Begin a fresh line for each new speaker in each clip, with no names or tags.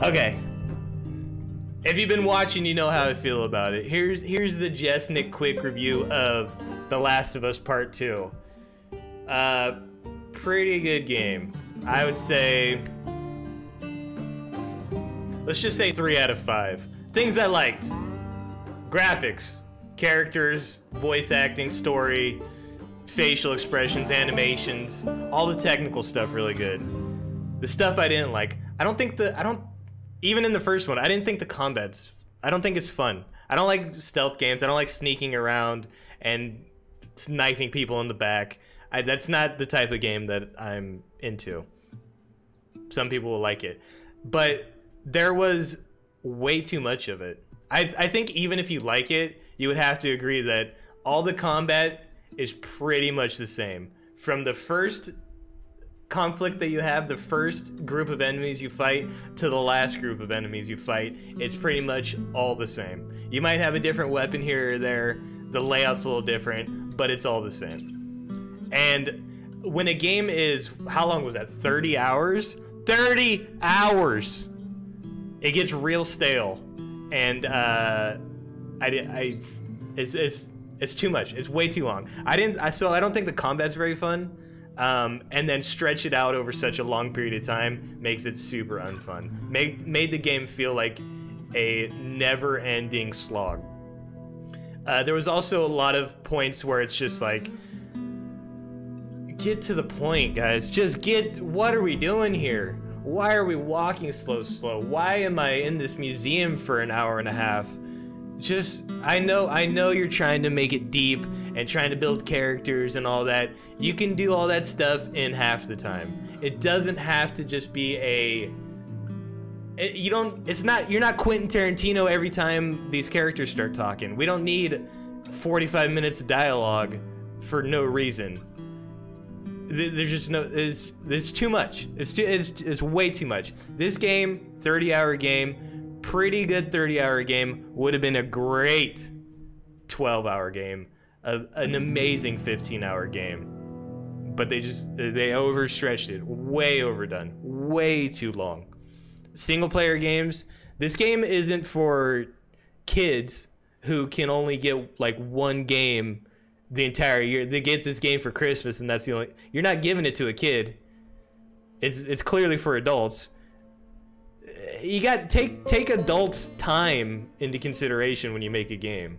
Okay. If you've been watching, you know how I feel about it. Here's the Jesnick quick review of The Last of Us Part 2. Pretty good game. I would say, let's just say 3 out of 5. Things I liked: graphics, characters, voice acting, story, facial expressions, animations, all the technical stuff really good. The stuff I didn't like, even in the first one, I didn't think the combat's, I don't think it's fun. I don't like stealth games. I don't like sneaking around and knifing people in the back. That's not the type of game that I'm into. Some people will like it, but there was way too much of it. I think even if you like it, you would have to agree that all the combat is pretty much the same. From the first conflict that you have, the first group of enemies you fight, to the last group of enemies you fight, it's pretty much all the same. You might have a different weapon here or there, the layout's a little different, but it's all the same. And when a game is, how long was that, 30 hours? 30 hours! It gets real stale, and it's too much. It's way too long. So I don't think the combat's very fun. And then stretch it out over such a long period of time makes it super unfun. Made the game feel like a never-ending slog. There was also a lot of points where it's just like, get to the point, guys. Just get, what are we doing here? Why are we walking slow? Why am I in this museum for an hour and a half? Just, I know you're trying to make it deep and trying to build characters and all that. You can do all that stuff in half the time. It doesn't have to just be you're not Quentin Tarantino every time these characters start talking. We don't need 45 minutes of dialogue for no reason. There's just no, there's too much. It's way too much. This game, 30-hour game, pretty good 30-hour game, would have been a great 12-hour game, an amazing 15-hour game. But they overstretched it, way overdone, way too long. Single-player games, this game isn't for kids who can only get like one game the entire year. They get this game for Christmas, and that's the only. You're not giving it to a kid. It's clearly for adults. You got take adults' time into consideration when you make a game.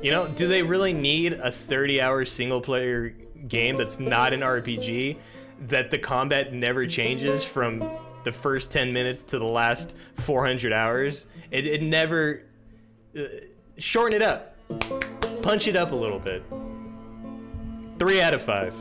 You know, do they really need a 30-hour single-player game that's not an RPG, that the combat never changes from the first 10 minutes to the last 400 hours? It never. Shorten it up. Punch it up a little bit. 3 out of 5.